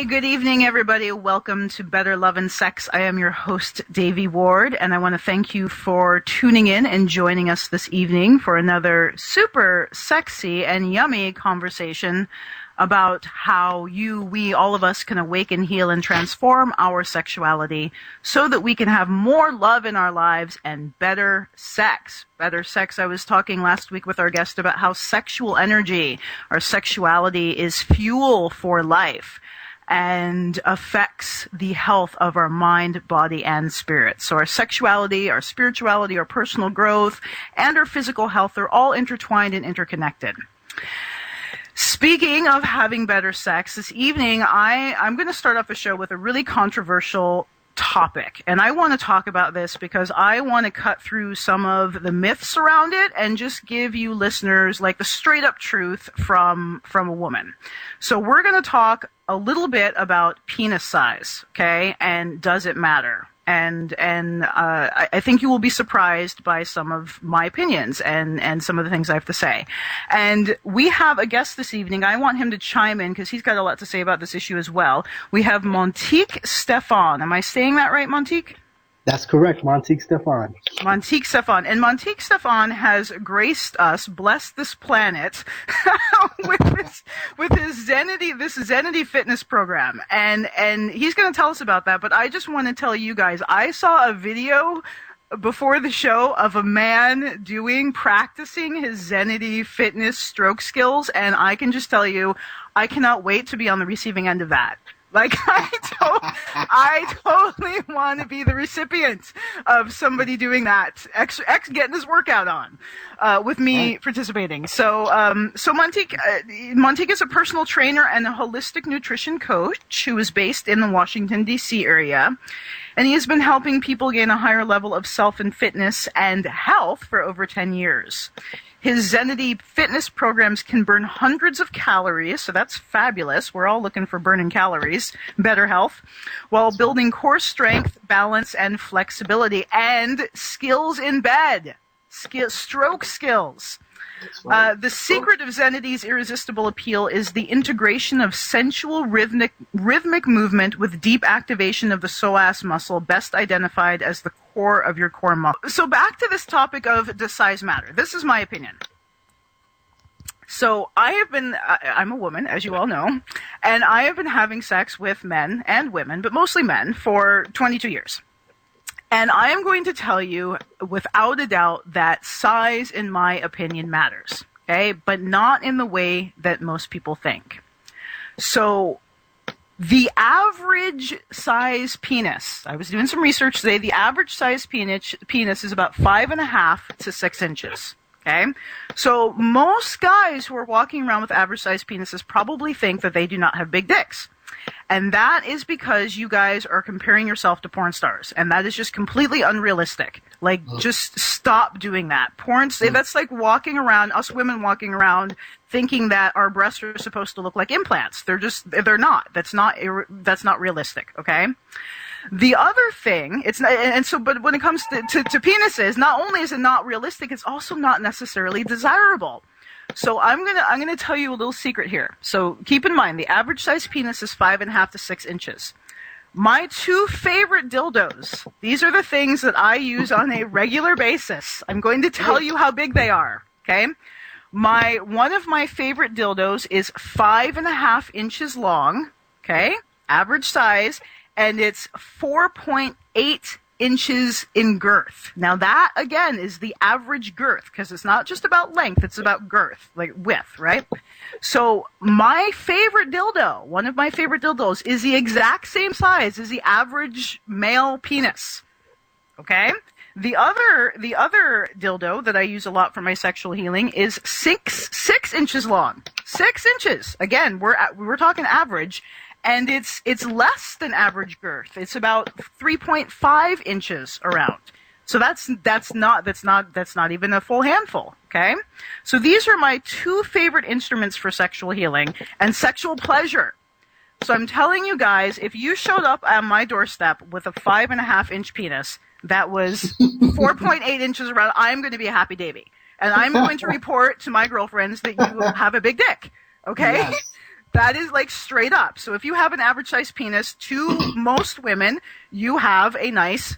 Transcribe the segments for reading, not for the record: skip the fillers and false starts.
Hey, good evening, everybody. Welcome to Better Love and Sex. I am your host, Devi Ward, and I want to thank you for tuning in and joining us this evening for another super sexy and yummy conversation about how we, all of us can awaken, heal, and transform our sexuality so that we can have more love in our lives and better sex. Better sex. I was talking last week with our guest about how sexual energy, our sexuality, is fuel for life and affects the health of our mind, body, and spirit. So our sexuality, our spirituality, our personal growth, and our physical health are all intertwined and interconnected. Speaking of having better sex, this evening I'm going to start off the show with a really controversial topic. And I want to talk about this because I want to cut through some of the myths around it and just give you listeners like the straight up truth from a woman. So we're going to talk a little bit about penis size, okay? And does it matter? And I think you will be surprised by some of my opinions and some of the things I have to say. And we have a guest this evening. I want him to chime in because he's got a lot to say about this issue as well. We have Montique Stefan. Am I saying that right, Montique? That's correct, Montique Stefan. Montique Stefan. And Montique Stefan has graced us, blessed this planet with his Zenity Fitness program. And he's going to tell us about that. But I just want to tell you guys, I saw a video before the show of a man practicing his Zenity Fitness stroke skills. And I can just tell you, I cannot wait to be on the receiving end of that. Like, I totally want to be the recipient of somebody doing that, getting his workout on, with me participating. So Montique is a personal trainer and a holistic nutrition coach who is based in the Washington D.C. area. And he has been helping people gain a higher level of self and fitness and health for over 10 years. His Zenity Fitness programs can burn hundreds of calories, so that's fabulous. We're all looking for burning calories, better health, while building core strength, balance, and flexibility, and skills in bed, stroke skills. The secret of Zenity's irresistible appeal is the integration of sensual rhythmic movement with deep activation of the Psoas muscle, best identified as the core of your core muscle. So back to this topic of does size matter? This is my opinion. So I'm a woman, as you all know, and I have been having sex with men and women, but mostly men, for 22 years. And I am going to tell you, without a doubt, that size, in my opinion, matters, okay? But not in the way that most people think. So the average size penis, I was doing some research today, the average size penis is about 5.5 to 6 inches, okay? So most guys who are walking around with average size penises probably think that they do not have big dicks. And that is because you guys are comparing yourself to porn stars. And that is just completely unrealistic. Like, just stop doing that. That's like us women walking around thinking that our breasts are supposed to look like implants. They're not. That's not realistic, okay? The other thing, but when it comes to penises, not only is it not realistic, it's also not necessarily desirable. So I'm gonna tell you a little secret here. So keep in mind, the average size penis is 5.5 to 6 inches. My two favorite dildos, these are the things that I use on a regular basis. I'm going to tell you how big they are, okay? One of my favorite dildos is 5.5 inches long, okay? Average size, and it's 4.8 inches in girth. Now that, again, is the average girth, because it's not just about length, it's about girth, like width, right? So my favorite dildo, one of my favorite dildos, is the exact same size as the average male penis, okay? The other dildo that I use a lot for my sexual healing is 6 inches long. 6 inches. Again, we're talking average. And it's less than average girth. It's about 3.5 inches around. So that's not even a full handful, okay? So these are my two favorite instruments for sexual healing and sexual pleasure. So I'm telling you guys, if you showed up on my doorstep with a 5.5 inch penis that was 4.8 inches around, I'm going to be a happy Davy. And I'm going to report to my girlfriends that you have a big dick, okay? Yes. That is like straight up. So if you have an average size penis, to most women, you have a nice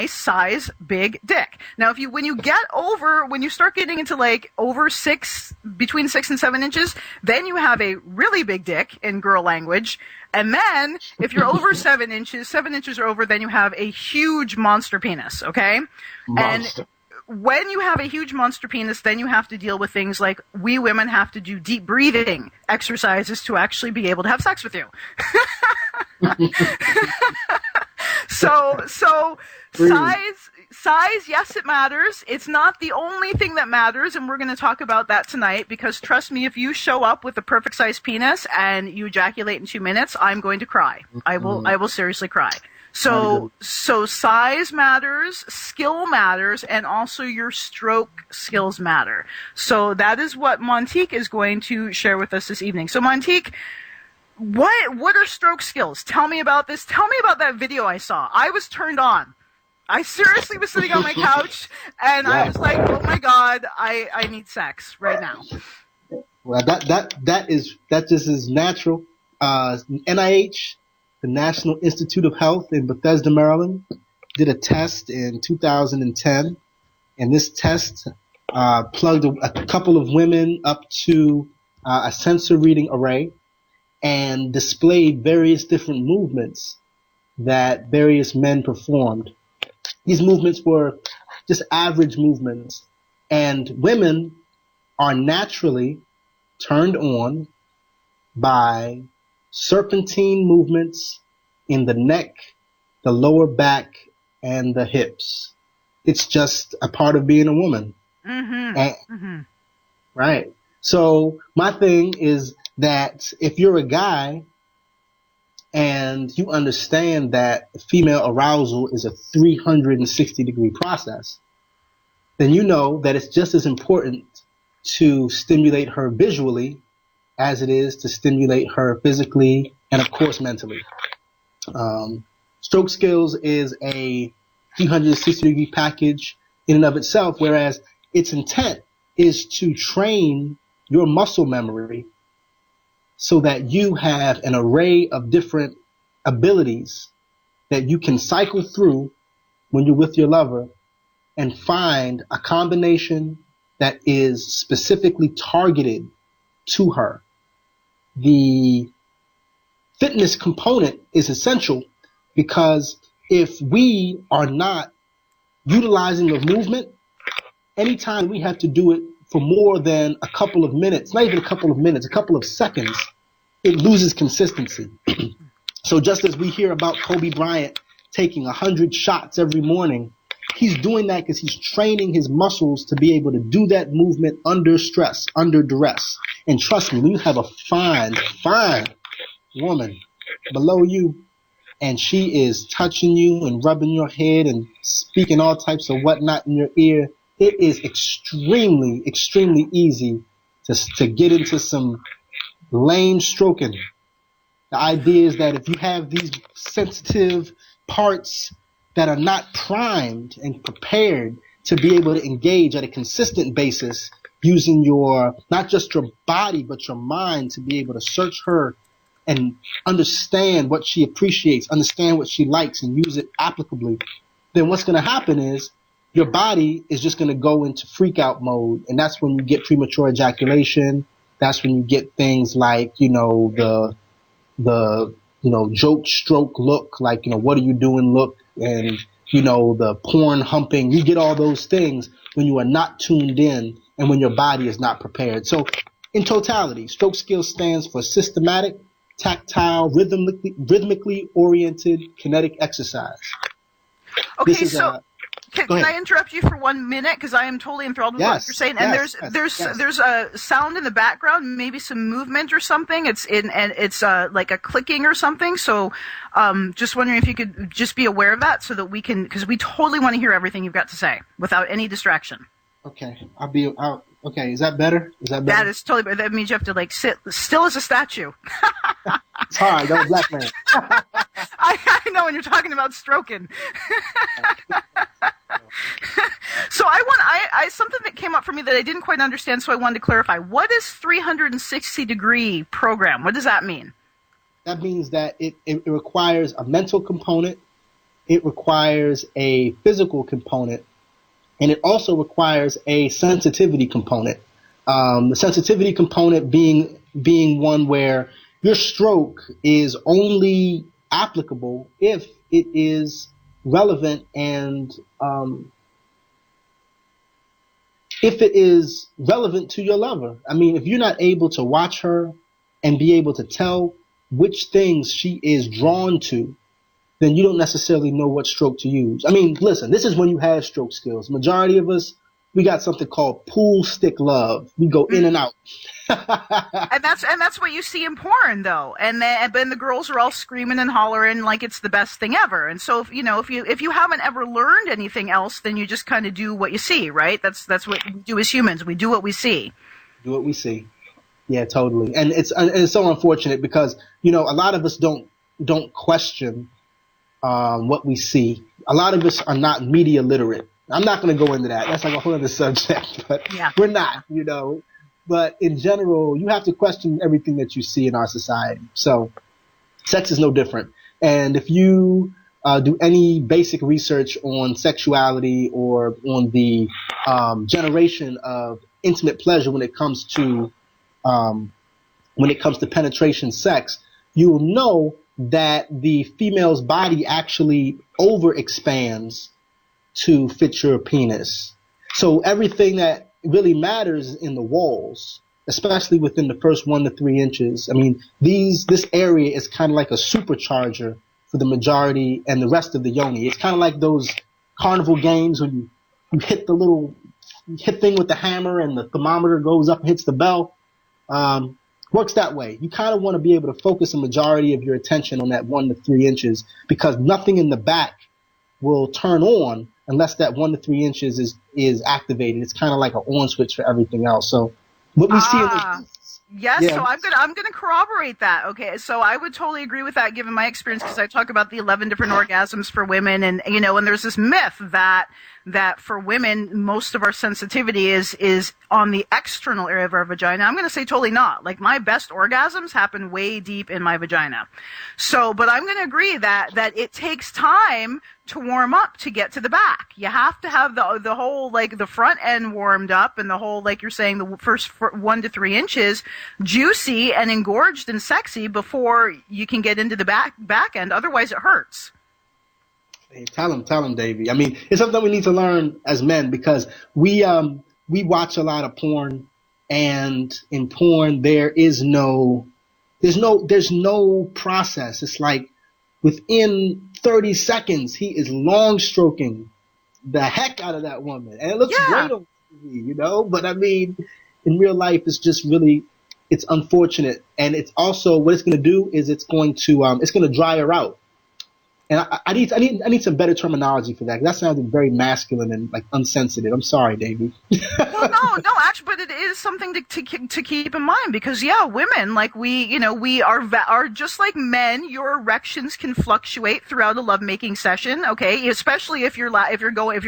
size big dick. Now when you start getting into like over between 6 and 7 inches, then you have a really big dick in girl language. And then if you're over 7 inches or over, then you have a huge monster penis. Okay. Monster. And when you have a huge monster penis, then you have to deal with things like we women have to do deep breathing exercises to actually be able to have sex with you. So size, yes, it matters. It's not the only thing that matters, and we're going to talk about that tonight, because trust me, if you show up with a perfect size penis and you ejaculate in 2 minutes, I'm going to cry. I will seriously cry. So size matters, skill matters, and also your stroke skills matter. So that is what Montique is going to share with us this evening. So Montique, what are stroke skills? Tell me about this. Tell me about that video I saw. I was turned on. I seriously was sitting on my couch and I was like, oh my God, I need sex right now. Well, that just is natural. NIH, the National Institute of Health in Bethesda, Maryland, did a test in 2010, and this test plugged a couple of women up to a sensor reading array and displayed various different movements that various men performed. These movements were just average movements, and women are naturally turned on by serpentine movements in the neck, the lower back, and the hips. It's just a part of being a woman. Right. So my thing is that if you're a guy and you understand that female arousal is a 360-degree process, then you know that it's just as important to stimulate her visually as it is to stimulate her physically and, of course, mentally. Stroke skills is a 360-degree package in and of itself, whereas its intent is to train your muscle memory so that you have an array of different abilities that you can cycle through when you're with your lover and find a combination that is specifically targeted to her. The fitness component is essential because if we are not utilizing the movement, anytime we have to do it for more than a couple of minutes, not even a couple of minutes, a couple of seconds, it loses consistency. So just as we hear about Kobe Bryant taking 100 shots every morning, he's doing that because he's training his muscles to be able to do that movement under stress, under duress. And trust me, when you have a fine woman below you and she is touching you and rubbing your head and speaking all types of whatnot in your ear, it is extremely, extremely easy to get into some lame stroking. The idea is that if you have these sensitive parts that are not primed and prepared to be able to engage at a consistent basis, using not just your body, but your mind to be able to search her and understand what she appreciates, understand what she likes, and use it applicably, then what's going to happen is your body is just going to go into freak out mode. And that's when you get premature ejaculation. That's when you get things like, the joke stroke look, like, what are you doing look, and, the porn humping. You get all those things when you are not tuned in and when your body is not prepared. So in totality, stroke skills stands for systematic, tactile, rhythmically oriented kinetic exercise. Okay, can I interrupt you for 1 minute? Because I am totally enthralled with what you're saying. And there's a sound in the background, maybe some movement or something. It's like a clicking or something. So just wondering if you could just be aware of that so that we can, because we totally want to hear everything you've got to say without any distraction. Okay, okay, is that better? That is totally better. That means you have to sit still as a statue. It's hard, I'm a black man. I know when you're talking about stroking. So I something that came up for me that I didn't quite understand, so I wanted to clarify. What is 360-degree program? What does that mean? That means that it requires a mental component, it requires a physical component, and it also requires a sensitivity component. The sensitivity component being one where your stroke is only applicable if it is relevant and if it is relevant to your lover. I mean, if you're not able to watch her and be able to tell which things she is drawn to, then you don't necessarily know what stroke to use. I mean, listen, this is when you have stroke skills. Majority of us, we got something called pool stick love. We go in and out. And that's what you see in porn, though. And then the girls are all screaming and hollering like it's the best thing ever. And so if you haven't ever learned anything else, then you just kind of do what you see, right? That's what we do as humans. We do what we see. Do what we see. Yeah, totally. And it's so unfortunate because a lot of us don't question what we see. A lot of us are not media literate. I'm not going to go into that. That's like a whole other subject, but yeah. We're not, But in general, you have to question everything that you see in our society. So sex is no different. And if you do any basic research on sexuality or on the generation of intimate pleasure when it comes to penetration sex, you will know that the female's body actually overexpands to fit your penis. So everything that really matters is in the walls, especially within the first 1 to 3 inches. I mean, this area is kind of like a supercharger for the majority and the rest of the yoni. It's kind of like those carnival games when you hit the little hit thing with the hammer and the thermometer goes up and hits the bell. Works that way. You kind of want to be able to focus a majority of your attention on that 1 to 3 inches because nothing in the back will turn on unless that 1 to 3 inches is activated. It's kind of like an on switch for everything else. So what we see in the yes, yeah. So I'm gonna corroborate that. Okay, so I would totally agree with that given my experience because I talk about the 11 different orgasms for women, and and there's this myth that for women most of our sensitivity is on the external area of our vagina. I'm gonna say totally not. Like my best orgasms happen way deep in my vagina. So, but I'm gonna agree that it takes time to warm up to get to the back. You have to have the whole, like the front end warmed up and the whole, like you're saying, the first 1 to 3 inches juicy and engorged and sexy before you can get into the back end. Otherwise it hurts. Hey, tell him, Davey. I mean, it's something we need to learn as men because we watch a lot of porn, and in porn there's no process. It's like within 30 seconds, he is long stroking the heck out of that woman. And it looks great on TV, But I mean, in real life, it's just really, it's unfortunate. And it's also, what it's going to do is it's going to dry her out. And I need some better terminology for that. That sounded very masculine and like unsensitive. I'm sorry, Davey. Well, no, actually, but it is something to keep in mind because women, like we are just like men. Your erections can fluctuate throughout a lovemaking session. Okay, especially if you're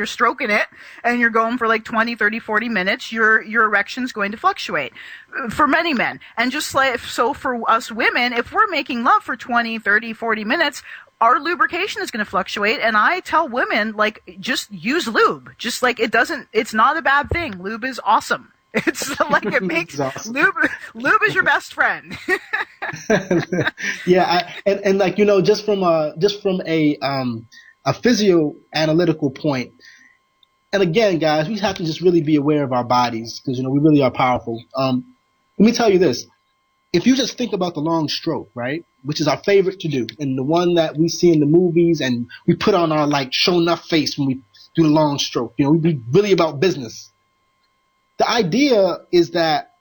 stroking it and you're going for like 20, 30, 40 minutes, your erection's going to fluctuate for many men. And just like so for us women, if we're making love for 20, 30, 40 minutes, our lubrication is going to fluctuate, and I tell women, like, just use lube. Just like it's not a bad thing. Lube is awesome. It's like it makes awesome. Lube is your best friend. Yeah, and like just from a physio-analytical point, and again, guys, we have to just really be aware of our bodies because we really are powerful. Let me tell you this. If you just think about the long stroke, right, which is our favorite to do, and the one that we see in the movies and we put on our like show enough face when we do the long stroke, we be really about business. The idea is that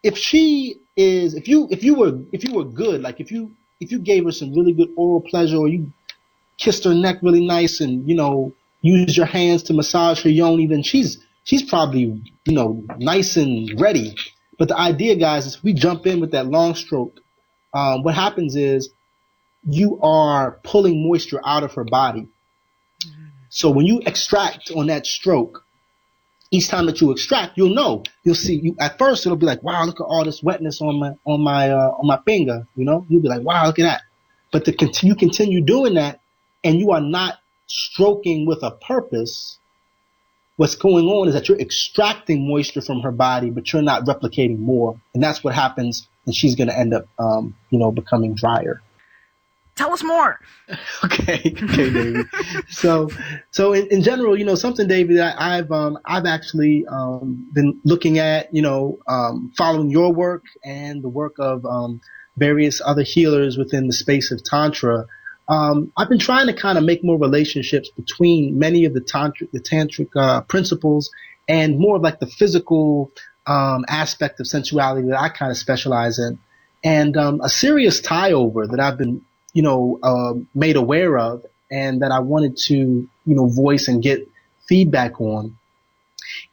if you were good, like if you gave her some really good oral pleasure or you kissed her neck really nice and used your hands to massage her yoni, then she's probably nice and ready. But the idea, guys, is if we jump in with that long stroke, what happens is you are pulling moisture out of her body. Mm-hmm. So when you extract on that stroke, each time that you extract, you'll see, at first it'll be like, wow, look at all this wetness on my finger, you'll be like, wow, look at that. But you continue doing that and you are not stroking with a purpose. What's going on is that you're extracting moisture from her body, but you're not replicating more. And that's what happens, and she's going to end up, becoming drier. Tell us more. Okay, Davey. So in general, something, Davey, that I've actually been looking at, following your work and the work of various other healers within the space of Tantra. I've been trying to kind of make more relationships between many of the tantric principles and more of like the physical aspect of sensuality that I kind of specialize in. And a serious tie over that I've been made aware of and that I wanted to, voice and get feedback on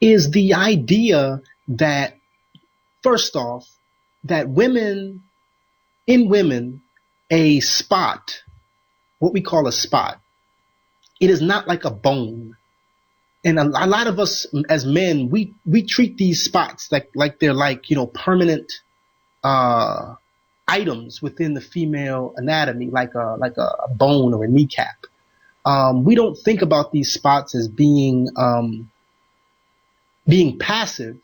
is the idea that, first off, that in women, a spot, what we call a spot, it is not like a bone. And a lot of us as men, we treat these spots like they're like, permanent, items within the female anatomy, like a bone or a kneecap. We don't think about these spots as being passive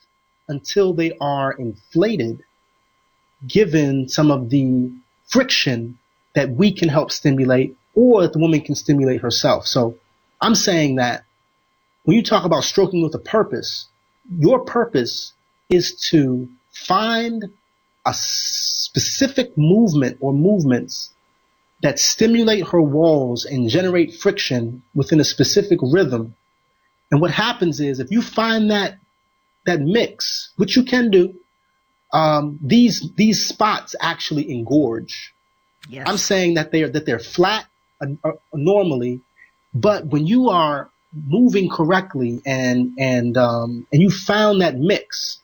until they are inflated, given some of the friction that we can help stimulate or that the woman can stimulate herself. So I'm saying that when you talk about stroking with a purpose, your purpose is to find a specific movement or movements that stimulate her walls and generate friction within a specific rhythm. And what happens is if you find that mix, which you can do, these spots actually engorge. Yes. I'm saying that they're flat normally, but when you are moving correctly and you found that mix,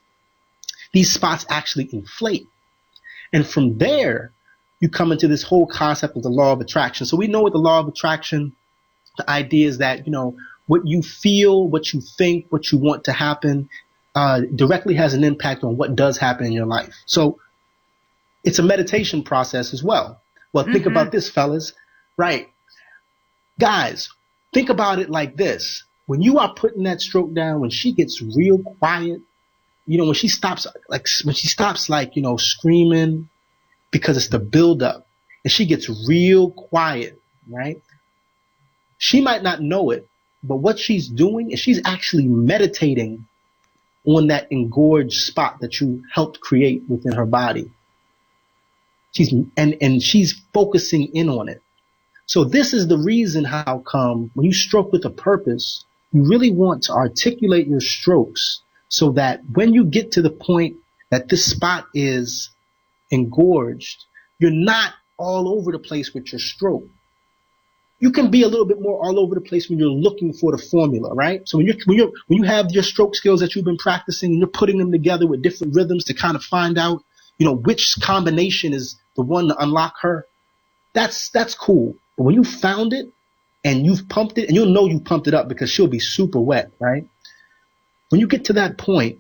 these spots actually inflate. And from there, you come into this whole concept of the law of attraction. So we know with the law of attraction, the idea is that, what you feel, what you think, what you want to happen, directly has an impact on what does happen in your life. So it's a meditation process as well. Well, think about this, fellas. Right. Guys, think about it like this. When you are putting that stroke down, when she gets real quiet, when she stops, screaming because it's the buildup, and she gets real quiet, right? She might not know it, but what she's doing is she's actually meditating on that engorged spot that you helped create within her body. She's focusing in on it. So this is the reason how come when you stroke with a purpose, you really want to articulate your strokes so that when you get to the point that this spot is engorged, you're not all over the place with your stroke. You can be a little bit more all over the place when you're looking for the formula, right? So when you have your stroke skills that you've been practicing and you're putting them together with different rhythms to kind of find out, which combination is the one to unlock her, that's cool. But when you found it and you've pumped it, and you'll know you pumped it up because she'll be super wet, right? When you get to that point,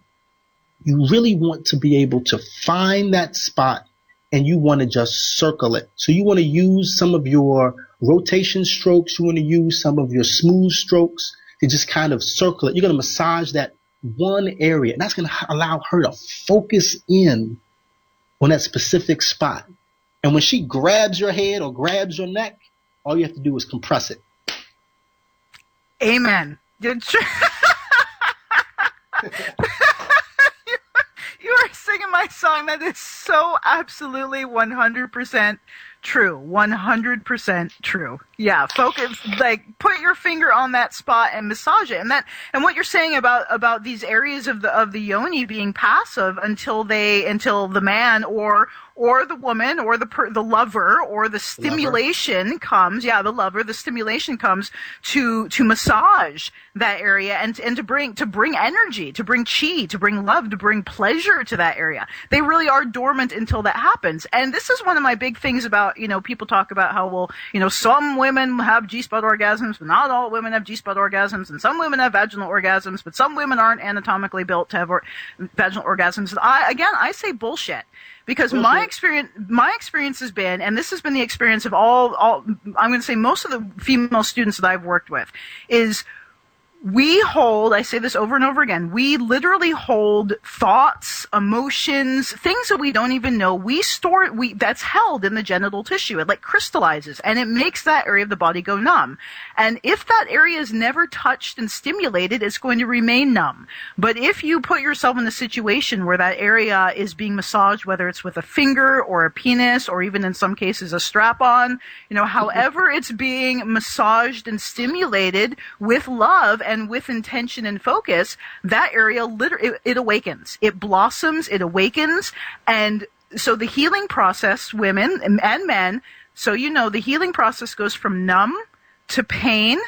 you really want to be able to find that spot and you want to just circle it. So you want to use some of your rotation strokes. You want to use some of your smooth strokes to just kind of circle it. You're going to massage that one area, and that's going to allow her to focus in on that specific spot. And when she grabs your head or grabs your neck, all you have to do is compress it. Amen. You are singing my song. That is so absolutely 100% true. 100% true. Yeah, focus, put your finger on that spot and massage it. And what you're saying about these areas of the yoni being passive until the man or the woman or the lover or the stimulation comes, the stimulation comes to massage that area and to bring energy, to bring chi, to bring love, to bring pleasure to that area. They really are dormant until that happens. And this is one of my big things about people talk about how, well, some women have G-spot orgasms, but not all women have G-spot orgasms, and some women have vaginal orgasms, but some women aren't anatomically built to have vaginal orgasms. I say bullshit. Because my experience has been, and this has been the experience of all I'm going to say most of the female students that I've worked with, is we hold, I say this over and over again, we literally hold thoughts, emotions, things that we don't even know. That's held in the genital tissue. It like crystallizes, and it makes that area of the body go numb. And if that area is never touched and stimulated, it's going to remain numb. But if you put yourself in a situation where that area is being massaged, whether it's with a finger or a penis, or even in some cases a strap-on, however it's being massaged and stimulated with love and with intention and focus, that area it awakens, it blossoms, it awakens. And so the healing process, women and men, so the healing process goes from numb to pain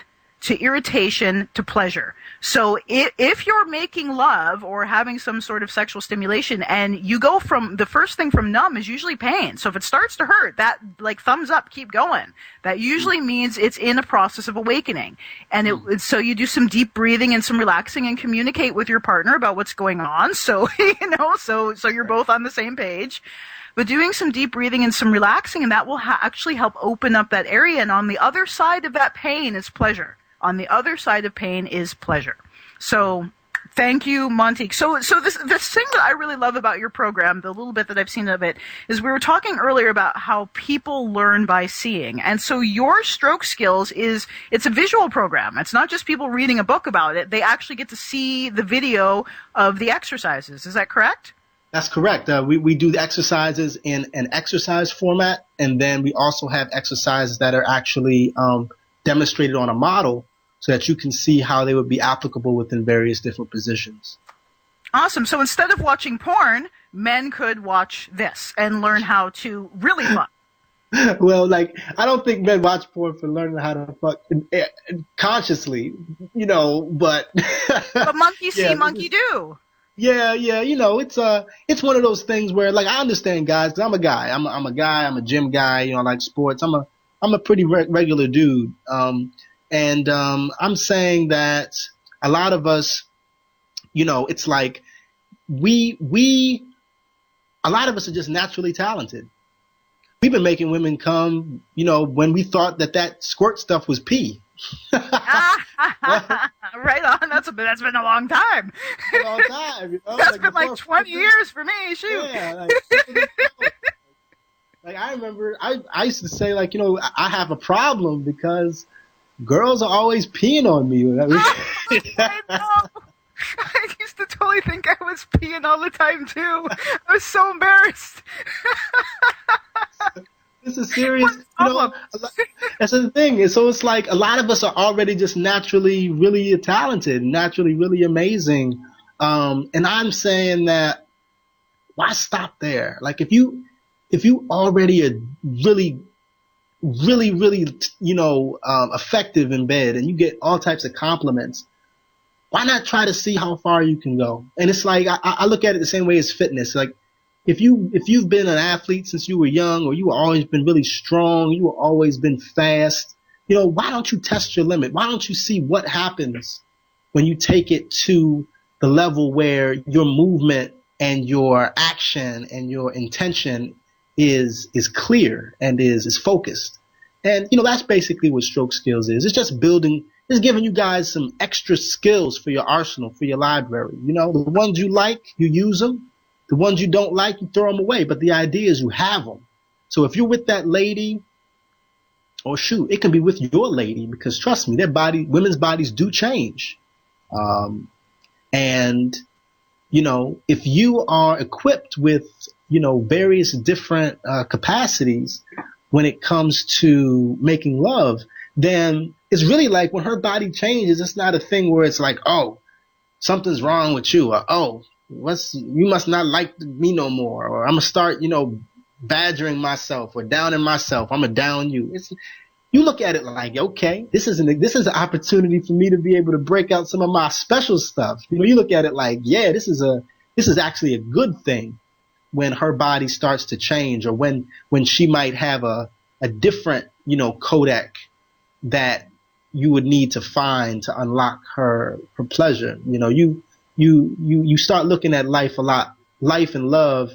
to irritation to pleasure. So if you're making love or having some sort of sexual stimulation, and you go from, the first thing from numb is usually pain. So if it starts to hurt, that like thumbs up, keep going. That usually means it's in a process of awakening. And so you do some deep breathing and some relaxing and communicate with your partner about what's going on. So, so you're both on the same page. But doing some deep breathing and some relaxing, and that will actually help open up that area. And on the other side of that pain is pleasure. On the other side of pain is pleasure. So thank you, Montique. So this thing that I really love about your program, the little bit that I've seen of it, is we were talking earlier about how people learn by seeing. And so your stroke skills it's a visual program. It's not just people reading a book about it. They actually get to see the video of the exercises. Is that correct? That's correct. We do the exercises in an exercise format, and then we also have exercises that are actually demonstrated on a model, so that you can see how they would be applicable within various different positions. Awesome. So instead of watching porn, men could watch this and learn how to really fuck. Well, I don't think men watch porn for learning how to fuck consciously, but... But monkey see, monkey do. Yeah, it's one of those things where, I understand guys, 'cause I'm a guy. I'm a guy. I'm a gym guy. I like sports. I'm a pretty regular dude. I'm saying that a lot of us, it's like a lot of us are just naturally talented. We've been making women come, when we thought that squirt stuff was pee. Right on. That's been a long time. A long time. That's been like 20 years for me. Shoot. Yeah. I remember I used to say, I have a problem because girls are always peeing on me. I know. I used to totally think I was peeing all the time too. I was so embarrassed. This is serious. That's the thing. So it's like a lot of us are already just naturally really talented, naturally really amazing. And I'm saying that why stop there? If you already are really, really, really, effective in bed, and you get all types of compliments, why not try to see how far you can go? And it's like, I look at it the same way as fitness. Like, if you've been an athlete since you were young, or you always been really strong, you always been fast, why don't you test your limit? Why don't you see what happens when you take it to the level where your movement and your action and your intention is clear and is focused? And, that's basically what stroke skills is. It's just giving you guys some extra skills for your arsenal, for your library. The ones you like, you use them. The ones you don't like, you throw them away. But the idea is you have them. So if you're with that lady, or shoot, it can be with your lady, because trust me, women's bodies do change. And, if you are equipped with, various different capacities when it comes to making love, then it's really like when her body changes, it's not a thing where it's like, oh, something's wrong with you, or oh, you must not like me no more, or I'm gonna start, badgering myself or downing myself. I'm gonna down you. You look at it like, okay, this is an opportunity for me to be able to break out some of my special stuff. You look at it like, yeah, this is actually a good thing when her body starts to change, or when she might have a a different, codec that you would need to find to unlock her pleasure. You start looking at life and love,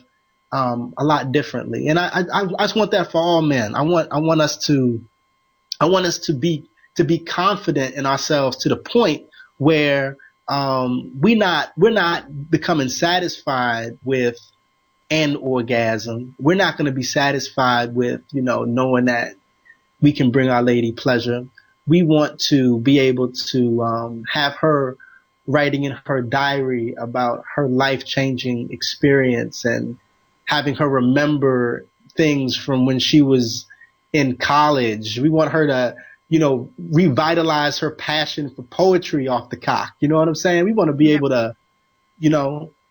a lot differently. And I just want that for all men. I want us to be confident in ourselves to the point where we're not becoming satisfied with an orgasm. We're not going to be satisfied with knowing that we can bring our lady pleasure. We want to be able to have her writing in her diary about her life-changing experience and having her remember things from when she was in college. We want her to revitalize her passion for poetry off the cock. You know what I'm saying? We want to be able to,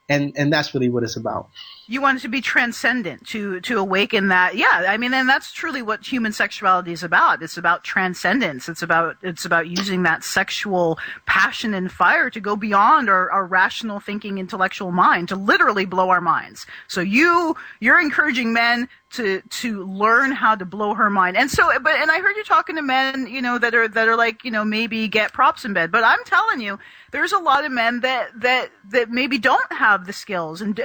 and that's really what it's about. You want it to be transcendent, to awaken that. Yeah, I mean, and that's truly what human sexuality is about. It's about transcendence. It's about using that sexual passion and fire to go beyond our rational thinking, intellectual mind, to literally blow our minds. So you're encouraging men to learn how to blow her mind. And so, and I heard you talking to men, that are like, maybe get props in bed. But I'm telling you, there's a lot of men that maybe don't have the skills and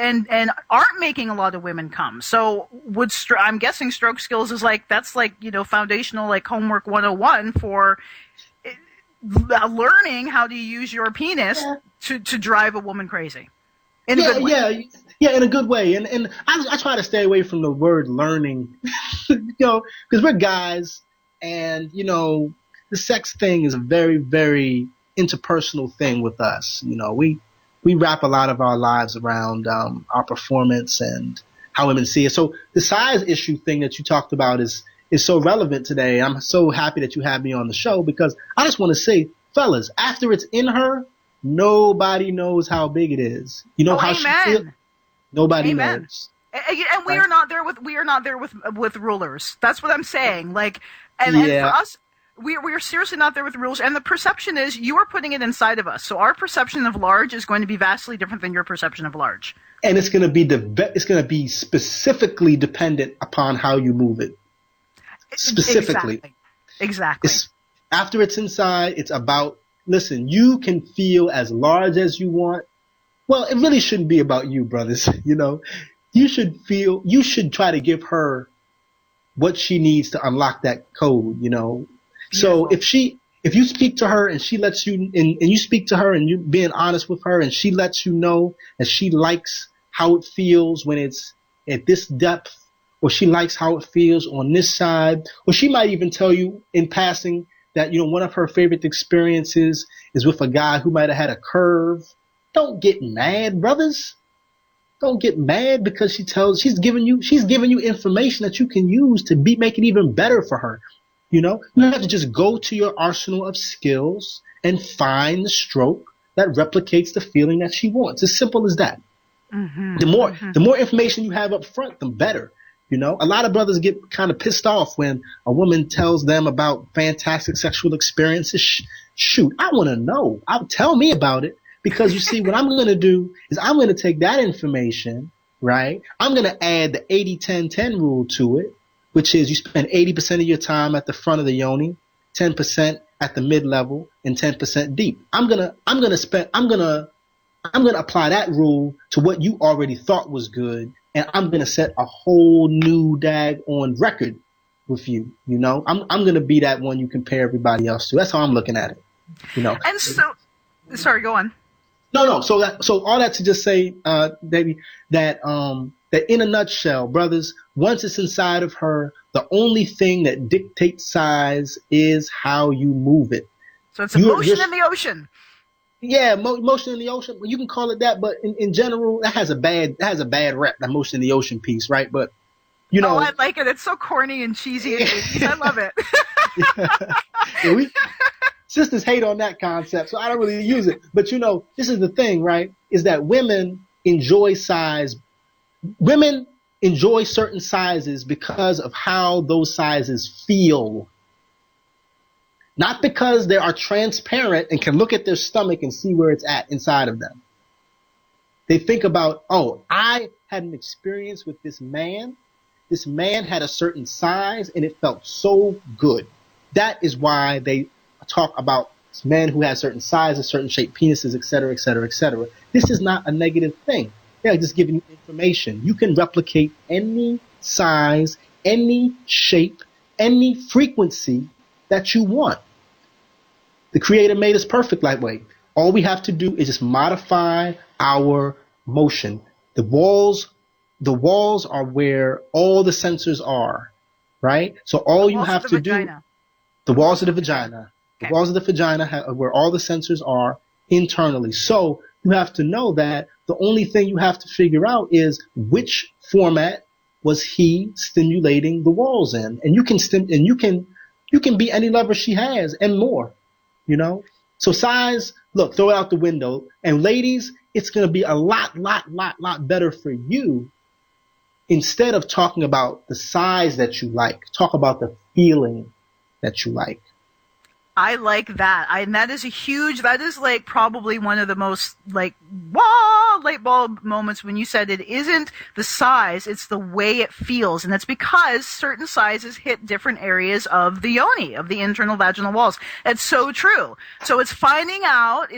aren't making a lot of women come. So I'm guessing stroke skills is that's foundational, like homework 101 for learning how to use your penis to drive a woman crazy. In a good way. Yeah, in a good way. And I try to stay away from the word learning, because we're guys, and the sex thing is a very, very interpersonal thing with us. We wrap a lot of our lives around our performance and how women see it. So the size issue thing that you talked about is so relevant today. I'm so happy that you had me on the show, because I just want to say, fellas, after it's in her, nobody knows how big it is. How she feels? Nobody knows. And we are not there with rulers. That's what I'm saying. And for us, we are seriously not there with rules. And the perception is you are putting it inside of us. So our perception of large is going to be vastly different than your perception of large. And it's going to be specifically dependent upon how you move it. Specifically. Exactly. After it's inside, it's about, listen, you can feel as large as you want. Well, it really shouldn't be about you, brothers. You should try to give her what she needs to unlock that code, So if you speak to her and she lets you, and you speak to her and you're being honest with her and she lets you know that she likes how it feels when it's at this depth, or she likes how it feels on this side, or she might even tell you in passing that, one of her favorite experiences is with a guy who might have had a curve. Don't get mad, brothers. Don't get mad because she's giving you information that you can use to make it even better for her. You have to just go to your arsenal of skills and find the stroke that replicates the feeling that she wants. As simple as that. Mm-hmm, the more information you have up front, the better. A lot of brothers get kind of pissed off when a woman tells them about fantastic sexual experiences. Shoot, I want to know. Tell me about it. Because you see, what I'm going to do is I'm going to take that information, right? I'm going to add the 80-10-10 rule to it, which is you spend 80% of your time at the front of the yoni, 10% at the mid-level, and 10% deep. I'm going to apply that rule to what you already thought was good, and I'm going to set a whole new on record with you. I'm going to be that one you compare everybody else to. That's how I'm looking at it. And so, sorry, go on. No. So all that to just say, Devi, that in a nutshell, brothers, once it's inside of her, the only thing that dictates size is how you move it. So it's emotion in the ocean. Yeah, motion in the ocean. Well, you can call it that, but in general, that has a bad rep. That motion in the ocean piece, right? But oh, I like it. It's so corny and cheesy. I love it. Yeah, sisters hate on that concept, so I don't really use it. But this is the thing, right? Is that women enjoy size. Women enjoy certain sizes because of how those sizes feel. Not because they are transparent and can look at their stomach and see where it's at inside of them. They think about, oh, I had an experience with this man this man had a certain size and it felt so good. That is why they talk about men who have certain sizes, certain shaped penises, et cetera, et cetera, et cetera. This is not a negative thing. They're just giving you information. You can replicate any size, any shape, any frequency that you want. The Creator made us perfect that way. All we have to do is just modify our motion. The walls are where all the sensors are, right? So all you have to do, the walls of the vagina. Okay. The walls of the vagina are where all the sensors are internally. So you have to know that the only thing you have to figure out is which format was he stimulating the walls in, and you can be any lover she has and more, you know. So size, look, throw it out the window. And ladies, it's going to be a lot better for you. Instead of talking about the size that you like, talk about the feeling that you like. I like that. And that is like probably one of the most like, wow, light bulb moments when you said it isn't the size, it's the way it feels. And that's because certain sizes hit different areas of the yoni, of the internal vaginal walls. It's so true. So it's finding out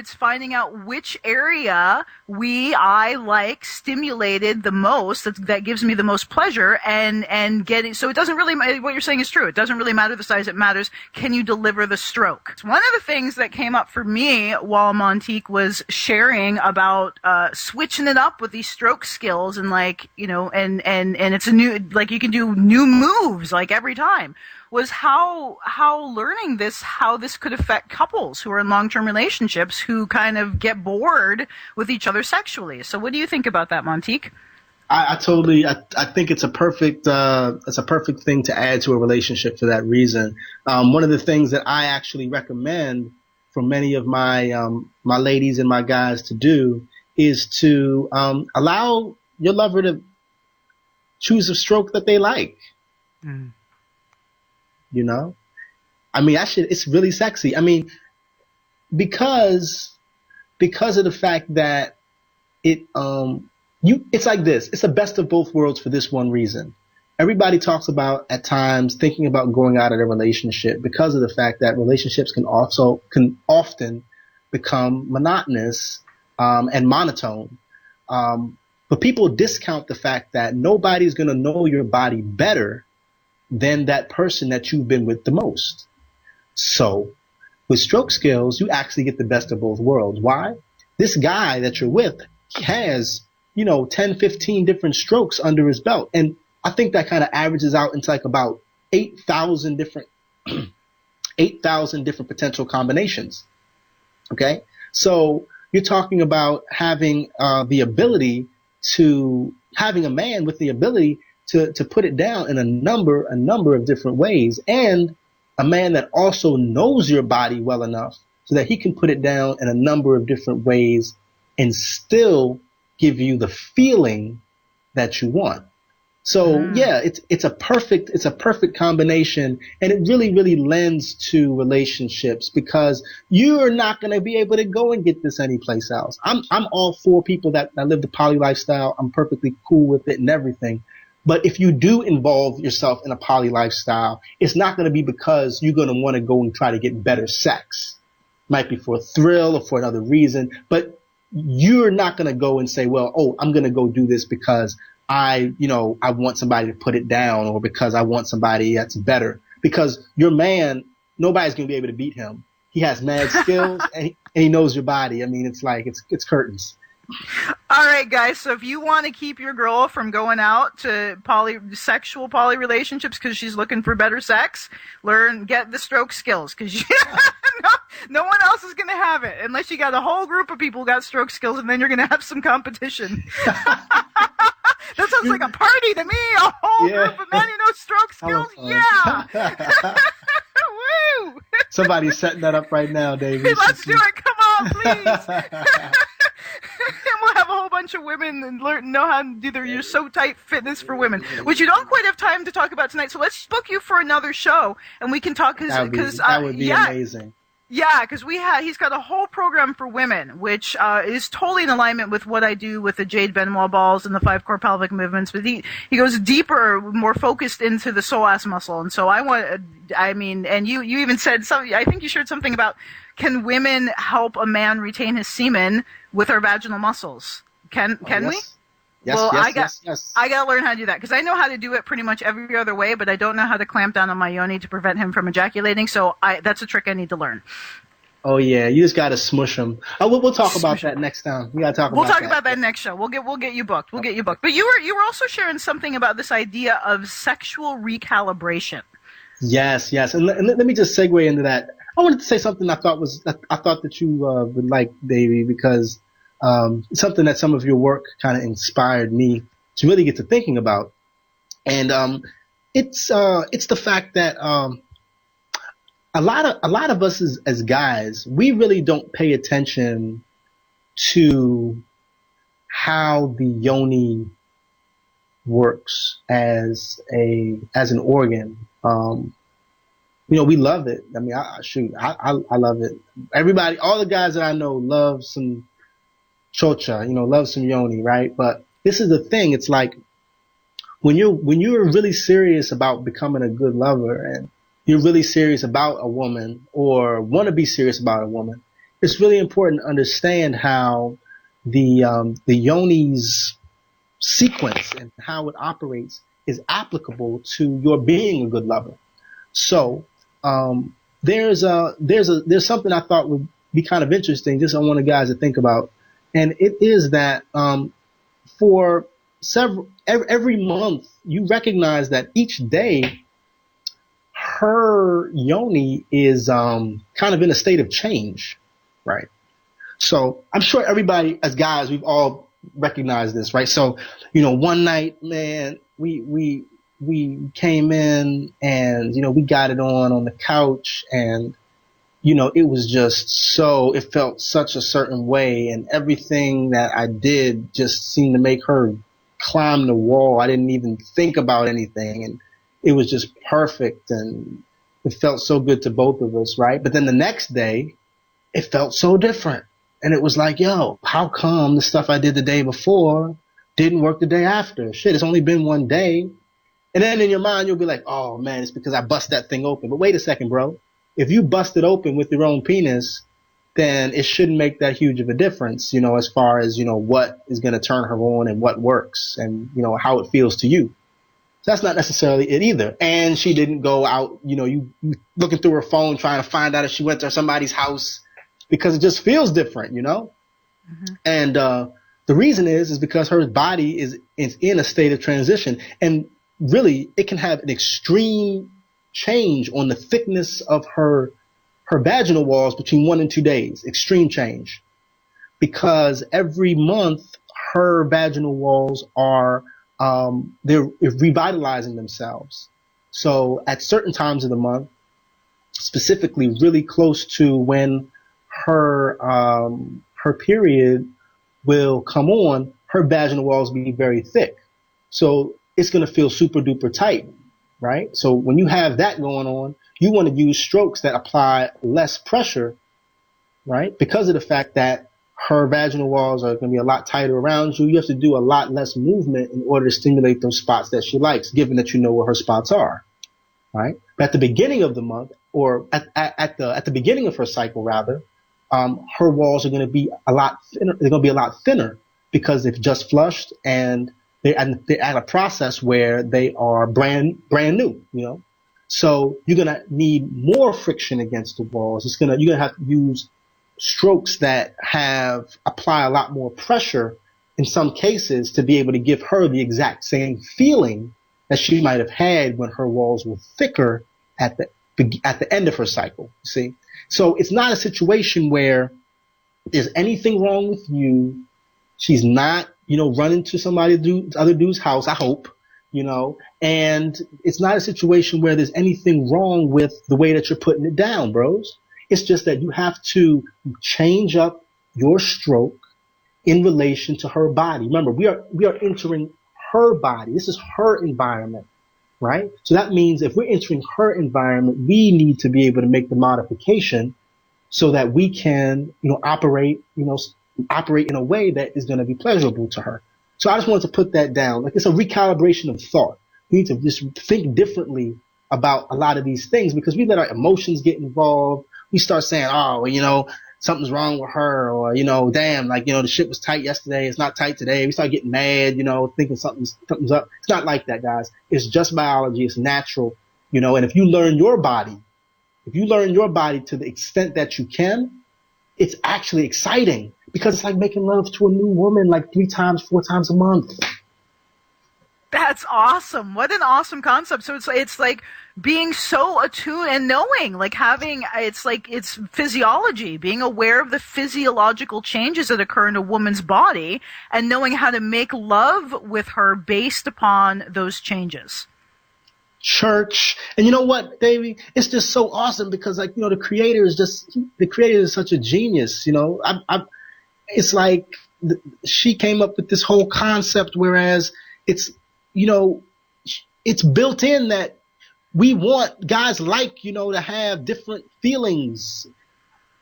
which area I like stimulated the most, that gives me the most pleasure, and getting, so it doesn't really, what you're saying is true. It doesn't really matter the size, it matters, can you deliver the stroke? One of the things that came up for me while Montique was sharing about switching it up with these stroke skills, and like, you know, and it's a new, like you can do new moves like every time, was how learning this, how this could affect couples who are in long-term relationships who kind of get bored with each other sexually. So what do you think about that, Montique? I think it's a perfect thing to add to a relationship for that reason. One of the things that I actually recommend for many of my my ladies and my guys to do is to allow your lover to choose a stroke that they like. Mm. You know, I mean, it's really sexy. I mean, because of the fact that it's like this. It's the best of both worlds for this one reason. Everybody talks about at times thinking about going out of a relationship because of the fact that relationships can often become monotonous and monotone. But people discount the fact that nobody's going to know your body better than that person that you've been with the most. So with stroke skills, you actually get the best of both worlds. Why? This guy that you're with has 10, 15 different strokes under his belt. And I think that kind of averages out into like about 8,000 different potential combinations. Okay. So you're talking about having having a man with the ability to put it down in a number of different ways, and a man that also knows your body well enough so that he can put it down in a number of different ways and still give you the feeling that you want. So yeah, it's a perfect combination, and it really lends to relationships because you are not going to be able to go and get this anyplace else. I'm all for people that live the poly lifestyle. I'm perfectly cool with it and everything. But if you do involve yourself in a poly lifestyle, it's not going to be because you're going to want to go and try to get better sex. Might be for a thrill or for another reason, but you're not going to go and say, well, I'm going to go do this because I want somebody to put it down, or because I want somebody that's better. Because your man, nobody's going to be able to beat him. He has mad skills and he knows your body. I mean, it's like, it's curtains. All right, guys. So if you want to keep your girl from going out to sexual poly relationships because she's looking for better sex, get the stroke skills, because no one else is going to have it unless you got a whole group of people who got stroke skills, and then you're going to have some competition. That sounds like a party to me. A whole group of men who know stroke skills. Yeah. Woo! Somebody's setting that up right now, Devi. Hey, let's do it. Come on, please. And we'll have a whole bunch of women and know how to do your so tight fitness for women, which you don't quite have time to talk about tonight. So let's book you for another show, and we can talk. That would be amazing. Yeah, because he's got a whole program for women, which is totally in alignment with what I do with the Jade Benoit balls and the 5 core pelvic movements. But he goes deeper, more focused into the psoas muscle. And so and you even said something, I think you shared something about, can women help a man retain his semen with our vaginal muscles? Can yes. we? Yes, well, yes. I gotta learn how to do that because I know how to do it pretty much every other way, but I don't know how to clamp down on my yoni to prevent him from ejaculating. So that's a trick I need to learn. Oh yeah, you just gotta smush them. We'll talk about that next time. We gotta talk. We'll talk about that next show. We'll get you booked. We'll get you booked. But you were also sharing something about this idea of sexual recalibration. Yes, and let me just segue into that. I wanted to say something I thought that you would like, Devi, because something that some of your work kind of inspired me to really get to thinking about, and it's the fact that a lot of us as guys, we really don't pay attention to how the yoni works as an organ. We love it. I mean, I love it. Everybody, all the guys that I know love some chocha, love some yoni, right? But this is the thing. It's like when you're really serious about becoming a good lover and you're really serious about a woman or want to be serious about a woman, it's really important to understand how the yoni's sequence and how it operates is applicable to your being a good lover. So there's something I thought would be kind of interesting, just I want the guys to think about, and it is that for every month you recognize that each day her yoni is kind of in a state of change, right? So I'm sure everybody as guys, we've all recognized this, right? So one night, man, we came in and we got it on the couch, and it was just it felt such a certain way, and everything that I did just seemed to make her climb the wall. I didn't even think about anything, and it was just perfect, and it felt so good to both of us, right? But then the next day, it felt so different, and it was like, yo, how come the stuff I did the day before didn't work the day after? Shit, it's only been one day. And then in your mind, you'll be like, oh man, it's because I bust that thing open. But wait a second, bro. If you bust it open with your own penis, then it shouldn't make that huge of a difference, as far as, what is going to turn her on and what works and, how it feels to you. So that's not necessarily it either. And she didn't go out, you looking through her phone trying to find out if she went to somebody's house, because it just feels different, Mm-hmm. And the reason is because her body is in a state of transition. And really, it can have an extreme change on the thickness of her vaginal walls between 1 and 2 days. Extreme change. Because every month, her vaginal walls are they're revitalizing themselves. So at certain times of the month, specifically really close to when her period will come on, her vaginal walls will be very thick. So it's going to feel super duper tight, right? So when you have that going on, you want to use strokes that apply less pressure, right? Because of the fact that her vaginal walls are going to be a lot tighter around you. You have to do a lot less movement in order to stimulate those spots that she likes, given that you know where her spots are, right? But at the beginning of the month, or at the beginning of her cycle, rather, her walls are going to be a lot thinner. They're going to be a lot thinner because they've just flushed and they're at a process where they are brand new, So you're going to need more friction against the walls. You're going to have to use strokes that apply a lot more pressure in some cases to be able to give her the exact same feeling that she might have had when her walls were thicker at the end of her cycle. See? So it's not a situation where there's anything wrong with you. She's not, running to other dude's house, I hope, and it's not a situation where there's anything wrong with the way that you're putting it down, bros. It's just that you have to change up your stroke in relation to her body. Remember, we are entering her body. This is her environment, right? So that means if we're entering her environment, we need to be able to make the modification so that we can, operate in a way that is going to be pleasurable to her. So I just wanted to put that down. Like, it's a recalibration of thought. We need to just think differently about a lot of these things, because we let our emotions get involved. We start saying, oh, well, something's wrong with her, or, damn, like, the shit was tight yesterday. It's not tight today. We start getting mad, thinking something's up. It's not like that, guys. It's just biology. It's natural, and if you learn your body to the extent that you can, it's actually exciting, because it's like making love to a new woman like 3 times, 4 times a month. That's awesome. What an awesome concept. So it's like being so attuned and knowing, like it's physiology, being aware of the physiological changes that occur in a woman's body and knowing how to make love with her based upon those changes. Church. And you know what, Devi? It's just so awesome, because the creator is such a genius. It's like she came up with this whole concept, whereas it's built in that we want guys to have different feelings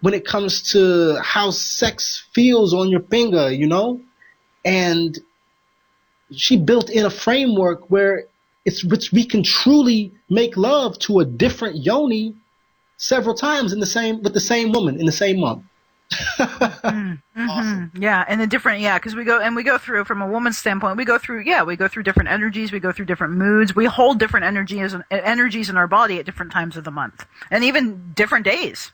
when it comes to how sex feels on your finger, and she built in a framework where we can truly make love to a different yoni several times with the same woman in the same month. Awesome. Yeah, and the different, because we go through, from a woman's standpoint, we go through different energies, we go through different moods, we hold different energies in our body at different times of the month, and even different days.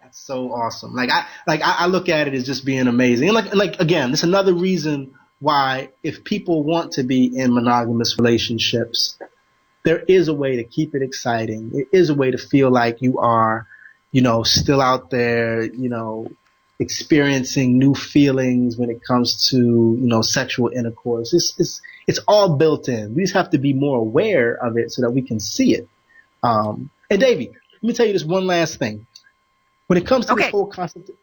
That's so awesome. I look at it as just being amazing, and like again, it's another reason why, if people want to be in monogamous relationships, there is a way to keep it exciting. There is a way to feel like you are, still out there, experiencing new feelings when it comes to, sexual intercourse. It's all built in. We just have to be more aware of it so that we can see it. And Devi, let me tell you this one last thing. When it comes to this whole concept of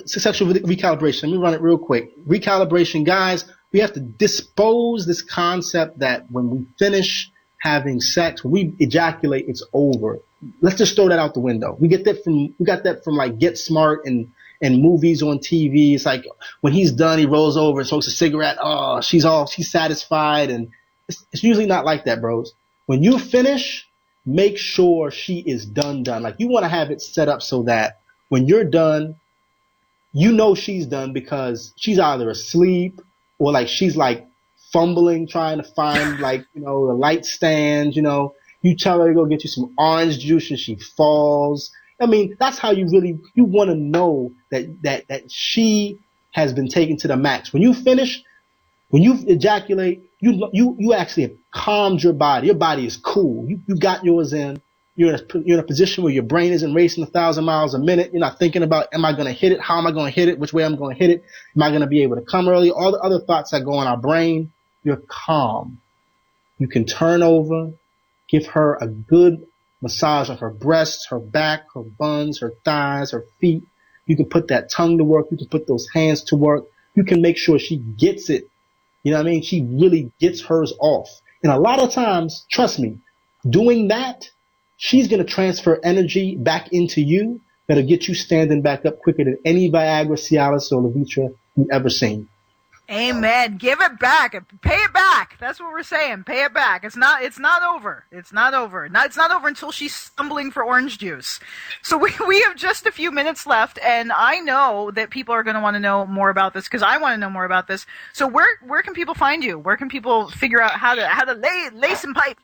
sexual recalibration, let me run it real quick. Recalibration, guys, we have to dispose this concept that when we finish having sex, when we ejaculate, it's over. Let's just throw that out the window. We got that from like Get Smart and movies on TV. It's like when he's done, he rolls over and smokes a cigarette. Oh, she's satisfied. And it's usually not like that, bros. When you finish, make sure she is done. Like, you want to have it set up so that when you're done, she's done, because she's either asleep or like she's like fumbling, trying to find the light stand, You tell her to go get you some orange juice and she falls. I mean, that's how you want to know that she has been taken to the max. When you finish, when you ejaculate, you actually have calmed your body. Your body is cool. You got yours in. You're in a position where your brain isn't racing 1,000 miles a minute. You're not thinking about, am I going to hit it? How am I going to hit it? Which way I'm going to hit it? Am I going to be able to come early? All the other thoughts that go in our brain. You're calm. You can turn over, give her a good massage on her breasts, her back, her buns, her thighs, her feet. You can put that tongue to work. You can put those hands to work. You can make sure she gets it. You know what I mean? She really gets hers off. And a lot of times, trust me, doing that, she's going to transfer energy back into you that'll get you standing back up quicker than any Viagra, Cialis, or Levitra you've ever seen. Amen. Give it back. Pay it back. That's what we're saying. Pay it back. It's not over. It's not over. It's not over until she's stumbling for orange juice. So we have just a few minutes left, and I know that people are going to want to know more about this, because I want to know more about this. So where can people find you? Where can people figure out how to lay some pipe?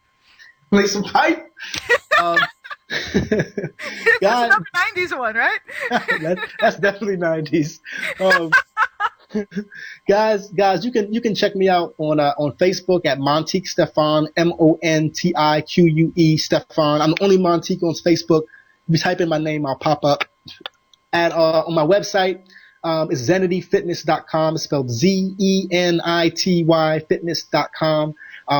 Lay some pipe? That's another 90s one, right? that's definitely 90s. Guys, you can check me out on Facebook at Montique Stefan, Montique Stefan. I'm the only Montique on Facebook. If you type in my name, I'll pop up. And on my website, it's zenityfitness.com. It's spelled ZENITY fitness.com.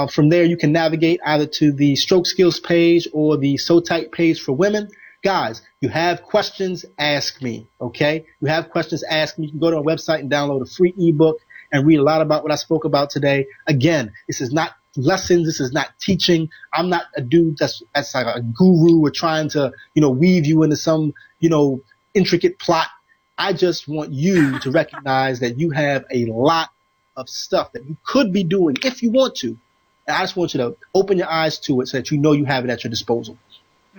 From there, you can navigate either to the Stroke Skills page or the So Tight page for women. Guys, you have questions, ask me, okay? You have questions, ask me. You can go to our website and download a free ebook and read a lot about what I spoke about today. Again, this is not lessons. This is not teaching. I'm not a dude that's like a guru or trying to, weave you into some, intricate plot. I just want you to recognize that you have a lot of stuff that you could be doing if you want to. And I just want you to open your eyes to it so that you know you have it at your disposal.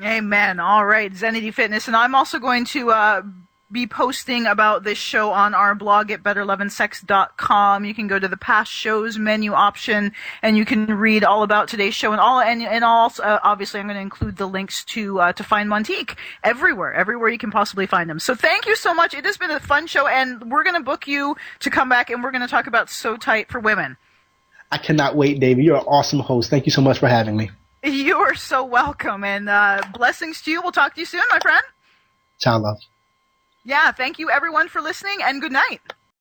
Amen. All right, Zenity Fitness. And I'm also going to be posting about this show on our blog at betterloveandsex.com. You can go to the past shows menu option and you can read all about today's show, and also obviously I'm going to include the links to find Montique everywhere you can possibly find them. So thank you so much. It has been a fun show, and we're going to book you to come back and we're going to talk about So Tight for women. I cannot wait, David. You're an awesome host. Thank you so much for having me. You are so welcome, and blessings to you. We'll talk to you soon, my friend. Ciao, love. Yeah, thank you everyone for listening, and good night.